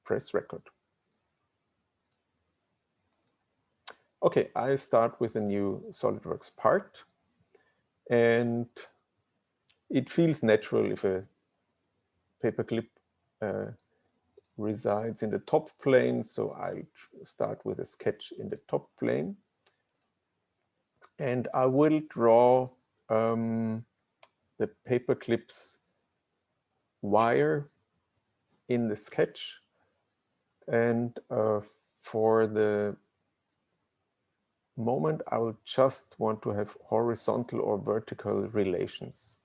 press record. Okay, I start with a new SolidWorks part, and it feels natural if a paperclip resides in the top plane, so I'll start with a sketch in the top plane. And I will draw the paperclip's wire in the sketch. And for the moment, I will just want to have horizontal or vertical relations.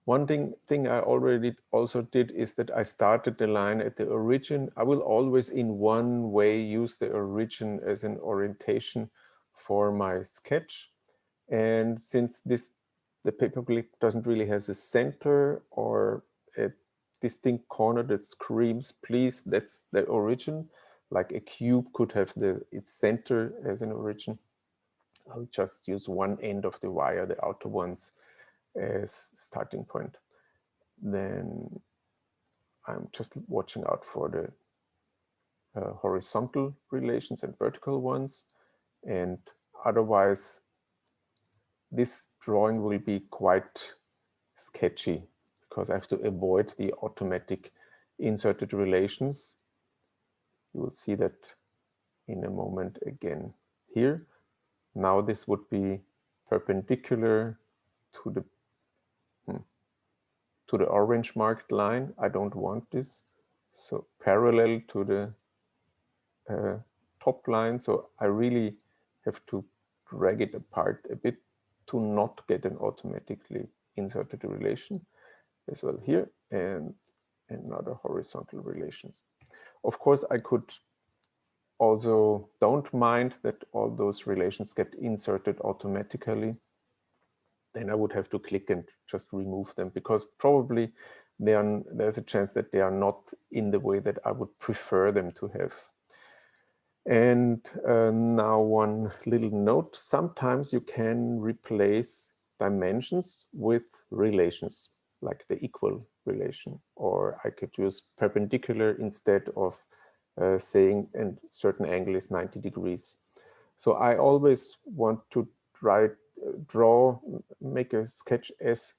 One thing I already also did is that I started the line at the origin. I will always in one way use the origin as an orientation for my sketch. And since the paperclip doesn't really have a center or a distinct corner that screams, please, that's the origin. Like a cube could have its center as an origin. I'll just use one end of the wire, the outer ones, as starting point. Then I'm just watching out for the horizontal relations and vertical ones. And otherwise, this drawing will be quite sketchy because I have to avoid the automatic inserted relations. You will see that in a moment again here. Now this would be perpendicular to the orange marked line. I don't want this. So parallel to the top line. So I really have to drag it apart a bit to not get an automatically inserted relation as well here, and another horizontal relations. Of course, I could also don't mind that all those relations get inserted automatically. Then I would have to click and just remove them because probably there's a chance that they are not in the way that I would prefer them to have. And now one little note, sometimes you can replace dimensions with relations, like the equal relation, or I could use perpendicular instead of saying a certain angle is 90 degrees. So I always want to make a sketch as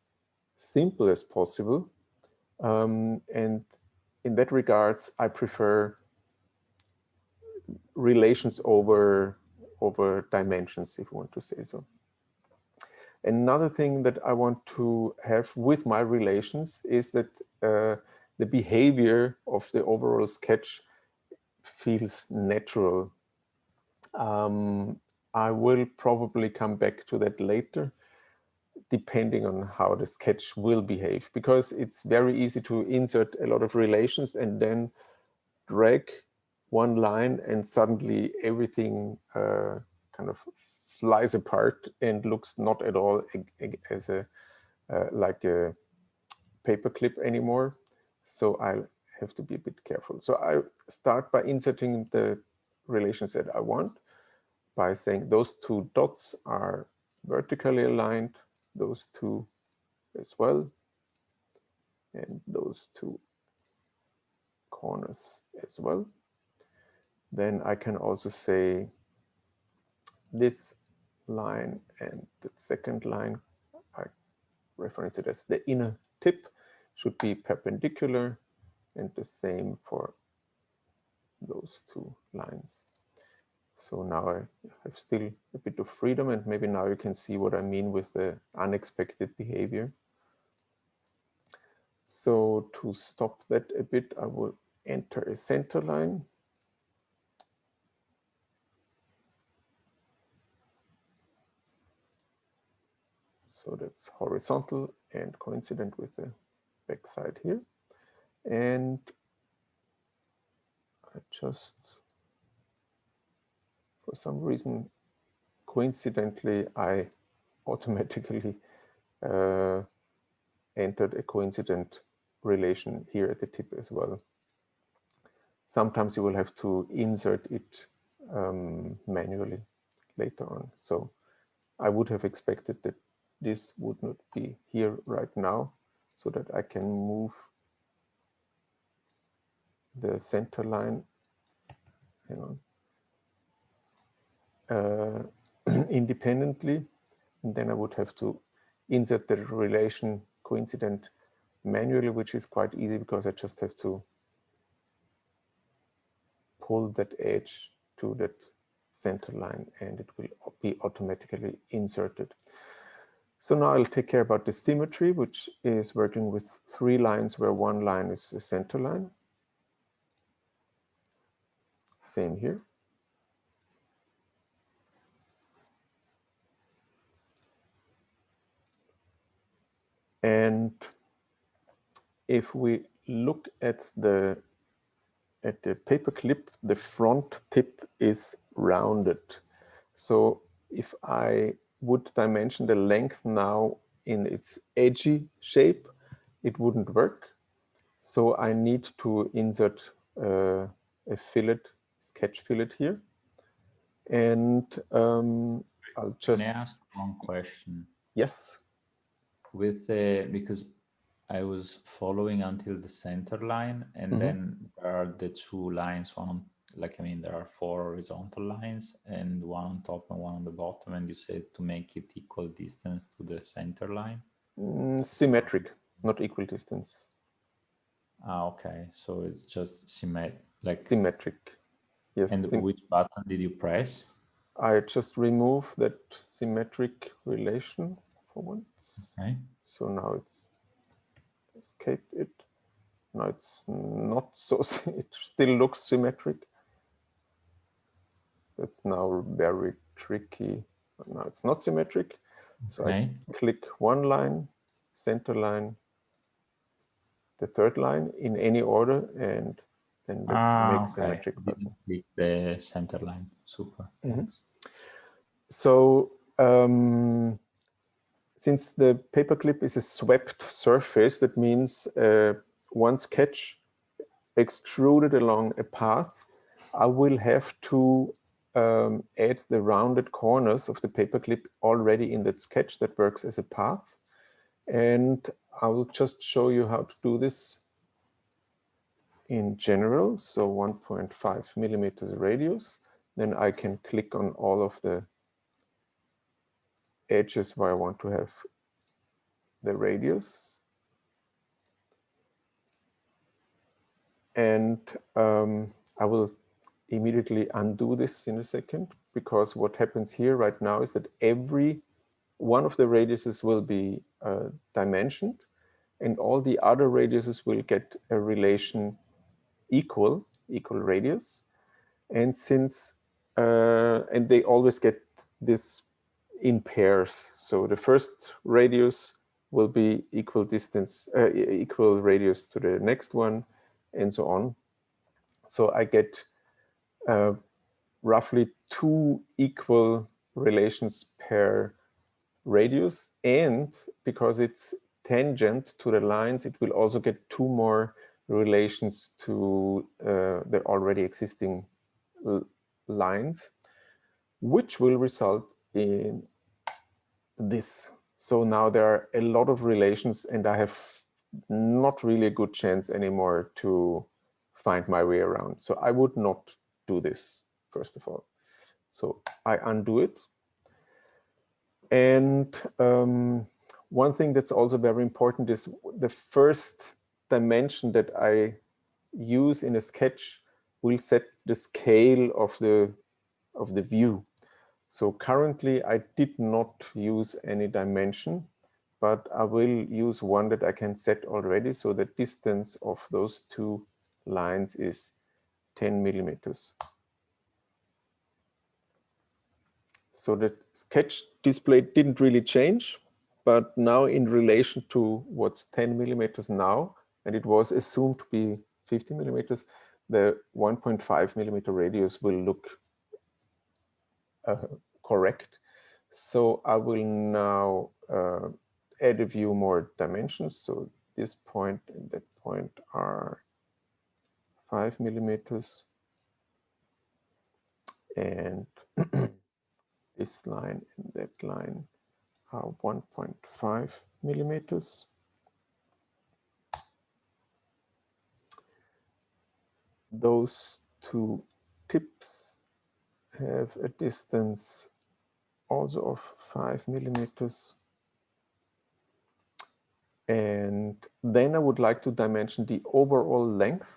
simple as possible. And in that regards, I prefer relations over dimensions, if you want to say so. Another thing that I want to have with my relations is that the behavior of the overall sketch feels natural. I will probably come back to that later, depending on how the sketch will behave, because it's very easy to insert a lot of relations and then drag one line and suddenly everything kind of flies apart and looks not at all as like a paperclip anymore. So I'll have to be a bit careful. So I start by inserting the relations that I want by saying those two dots are vertically aligned, those two as well, and those two corners as well. Then I can also say this line and the second line, I reference it as the inner tip, should be perpendicular, and the same for those two lines. So now I have still a bit of freedom, and maybe now you can see what I mean with the unexpected behavior. So to stop that a bit, I will enter a center line. So that's horizontal and coincident with the backside here. And I just, for some reason, coincidentally, I automatically entered a coincident relation here at the tip as well. Sometimes you will have to insert it manually later on. So I would have expected that this would not be here right now, so that I can move the center line, hang on, independently, and then I would have to insert the relation coincident manually, which is quite easy because I just have to pull that edge to that center line and it will be automatically inserted. So now I'll take care about the symmetry, which is working with 3 lines where 1 line is a center line. Same here. And if we look at the paper clip, the front tip is rounded. So if I would dimension the length now in its edgy shape, it wouldn't work. So I need to insert a fillet, sketch fillet here. And I'll just... Can I ask one question? Yes. With because I was following until the center line, and then there are the 2 lines, one on, like, I mean, there are 4 horizontal lines and one on top and one on the bottom, and you said to make it equal distance to the center line. Symmetric, not equal distance. Ah, okay, so it's just symmetric. Yes. And which button did you press? I just remove that symmetric relation for once. Okay. So now it's escape it. Now it's not so, it still looks symmetric. That's now very tricky. But now it's not symmetric. So I click 1 line, center line, the 3rd line in any order, and then the make symmetric button. Click the center line. Super. Thanks. So since the paperclip is a swept surface, that means one sketch extruded along a path, I will have to add the rounded corners of the paperclip already in that sketch that works as a path. And I will just show you how to do this in general. So 1.5 millimeters radius. Then I can click on all of the edges where I want to have the radius. And I will immediately undo this in a second, because what happens here right now is that every one of the radiuses will be dimensioned, and all the other radiuses will get a relation equal radius. And since and they always get this in pairs. So the first radius will be equal distance, equal radius to the next one, and so on. So I get roughly 2 equal relations per radius, and because it's tangent to the lines, it will also get 2 more relations to the already existing lines, which will result in this. So now there are a lot of relations, and I have not really a good chance anymore to find my way around. So I would not do this, first of all. So I undo it. And one thing that's also very important is the first dimension that I use in a sketch will set the scale of the view. So currently I did not use any dimension, but I will use one that I can set already. So the distance of those 2 lines is 10 millimeters. So the sketch display didn't really change, but now in relation to what's 10 millimeters now, and it was assumed to be 50 millimeters, the 1.5 millimeter radius will look correct. So I will now add a few more dimensions. So this point and that point are 5 millimeters. And this line and that line are 1.5 millimeters. those two tips have a distance also of 5 millimeters. And then I would like to dimension the overall length,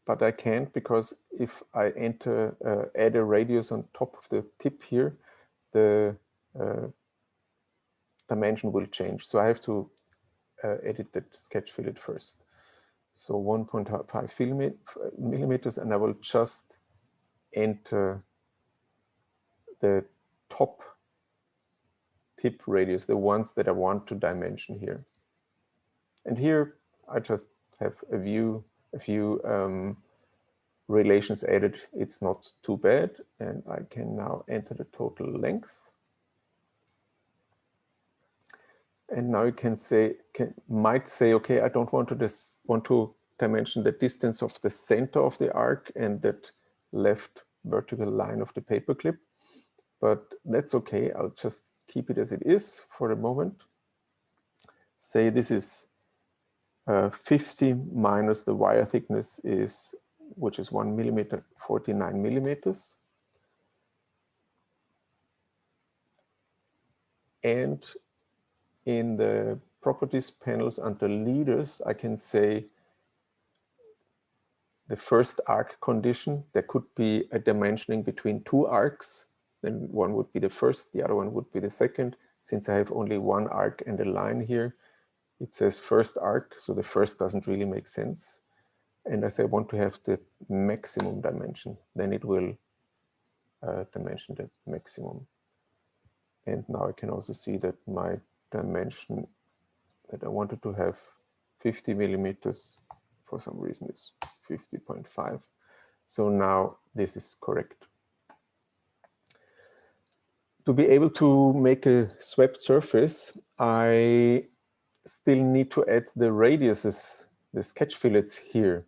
but I can't because if I add a radius on top of the tip here, the dimension will change. So I have to edit the sketch fillet first. So 1.5 millimeters, and I will just enter the top tip radius, the ones that I want to dimension here. And here I just have a few relations added. It's not too bad, and I can now enter the total length. And now you might say, okay, I don't want to dimension the distance of the center of the arc and that left vertical line of the paperclip, but that's okay. I'll just keep it as it is for the moment. Say this is 50 minus the wire thickness which is 1 millimeter, 49 millimeters. And in the properties panels under leaders, I can say the first arc condition, there could be a dimensioning between two arcs. Then one would be the first, the other one would be the second. Since I have only one arc and a line here, it says first arc, so the first doesn't really make sense. And as I want to have the maximum dimension, then it will dimension the maximum. And now I can also see that my dimension that I wanted to have 50 millimeters for some reason is 50.5. So now this is correct. To be able to make a swept surface, I still need to add the radiuses, the sketch fillets here.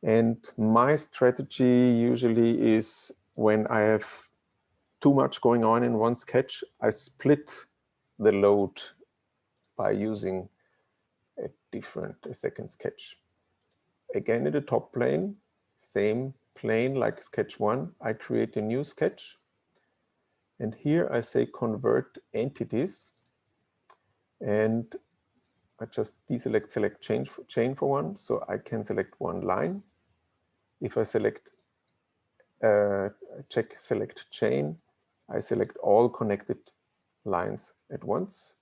And my strategy usually is when I have too much going on in one sketch, I split the load by using a second sketch. Again, in the top plane, same plane like sketch 1, I create a new sketch. And here I say convert entities. And I just select chain for one, so I can select one line. If I select select chain, I select all connected lines at once.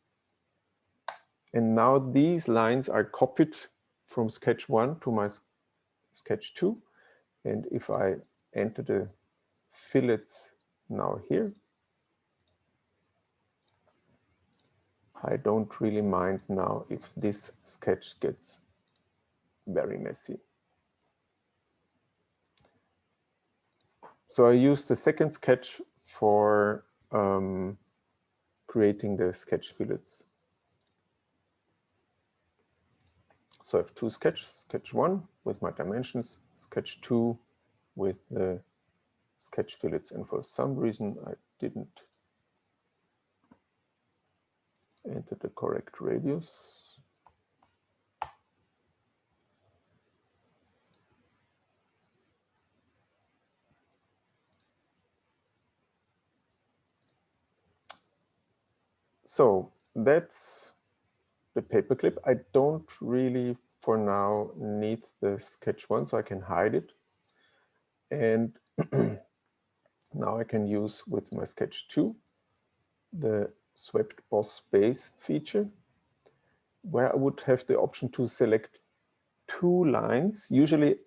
And now these lines are copied from sketch 1 to my sketch 2. And if I enter the fillets now here, I don't really mind now if this sketch gets very messy. So I use the second sketch for creating the sketch fillets. So I have two sketches, sketch 1 with my dimensions, sketch 2 with the sketch fillets. And for some reason, I didn't enter the correct radius. So that's the paperclip. I don't really, for now, need the sketch 1, so I can hide it. And now I can use with my sketch 2 the swept boss base feature, where I would have the option to select two lines, usually.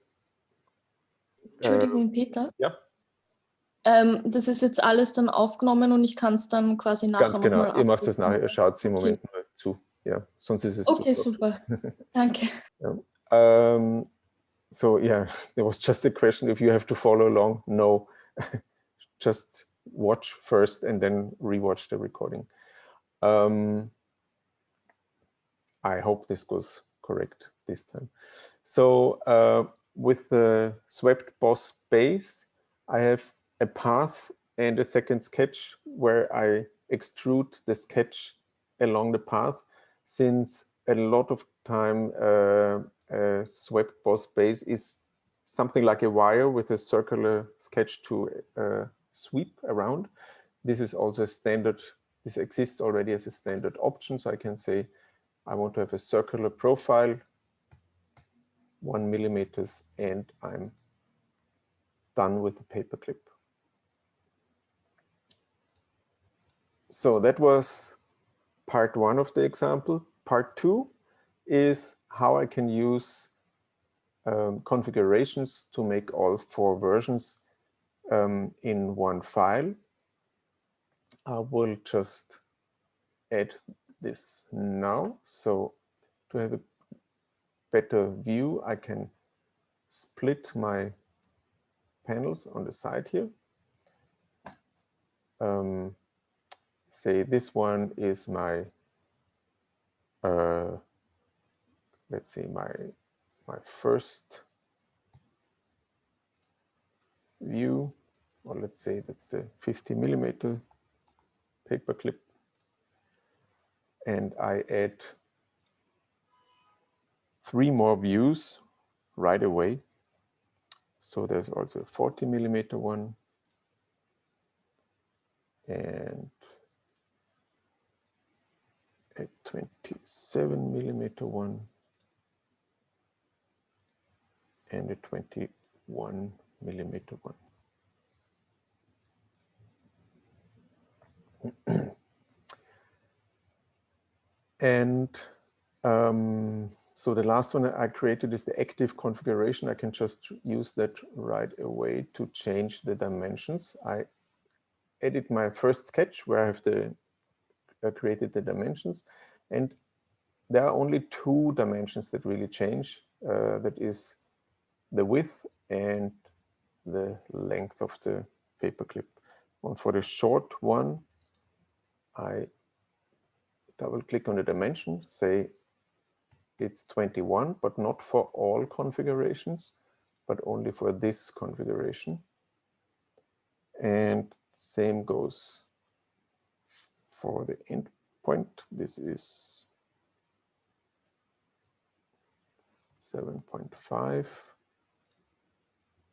Entschuldigung, Peter. Ja. Das ist jetzt alles dann aufgenommen und ich kann es dann quasi nachher Ganz genau, nochmal ihr macht es nachher, ihr schaut es im Okay. Moment nur zu. Ja, sonst ist es Okay, zu super. Danke. Yeah. So yeah, there was just a question if you have to follow along. No, just watch first and then rewatch the recording. I hope this goes correct this time. So with the swept boss base, I have a path and a second sketch where I extrude the sketch along the path, since a lot of time a swept boss base is something like a wire with a circular sketch to sweep around. This is also a standard, this exists already as a standard option. So I can say I want to have a circular profile, 1 millimeters, and I'm done with the paperclip. So that was part 1 of the example. Part 2 is how I can use configurations to make all 4 versions in one file. I will just add this now. So to have a better view, I can split my panels on the side here. Say this one is my, let's see, my first view, or let's say that's the 50 millimeter paperclip. And I add 3 more views right away. So there's also a 40 millimeter one and a 27 millimeter one and a 21 millimeter one. And so the last one I created is the active configuration. I can just use that right away to change the dimensions. I edit my first sketch where I have created the dimensions, and there are only 2 dimensions that really change. That is the width and the length of the paperclip. And for the short one, I double click on the dimension, say it's 21, but not for all configurations, but only for this configuration. And same goes for the endpoint. This is 7.5,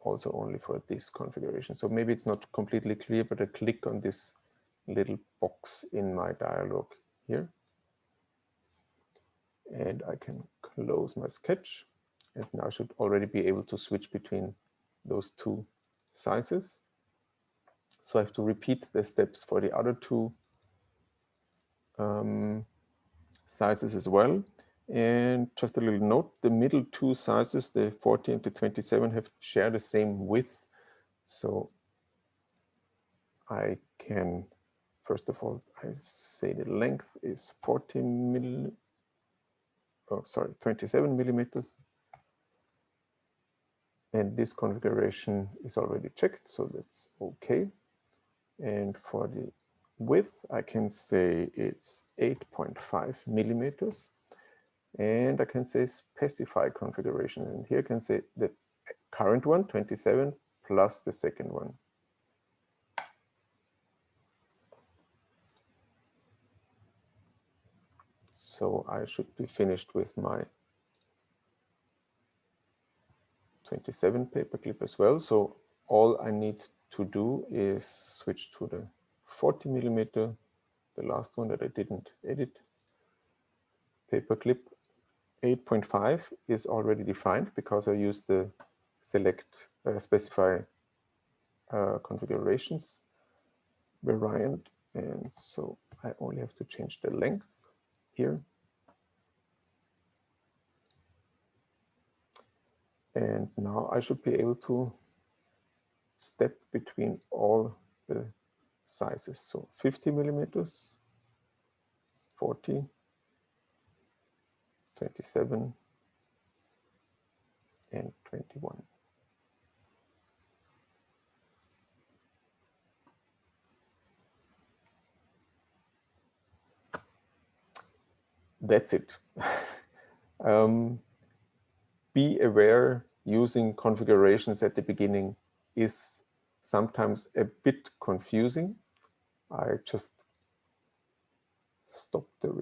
also only for this configuration. So maybe it's not completely clear, but I click on this little box in my dialog here. And I can close my sketch. And now I should already be able to switch between those 2 sizes. So I have to repeat the steps for the other 2 sizes as well. And just a little note, the middle 2 sizes, the 40 and the 27, share the same width. So I can, first of all, I say the length is 27 millimeters. And this configuration is already checked, so that's okay. And for the width, I can say it's 8.5 millimeters. And I can say specify configuration. And here I can say the current one, 27, plus the second one. So I should be finished with my 27 paperclip as well. So all I need to do is switch to the 40 millimeter, the last one that I didn't edit. Paperclip 8.5 is already defined because I used the select specify configurations variant. And so I only have to change the length here. And now I should be able to step between all the sizes. So 50 millimeters, 40, 27, and 21. That's it. Be aware, using configurations at the beginning is sometimes a bit confusing. I just stopped the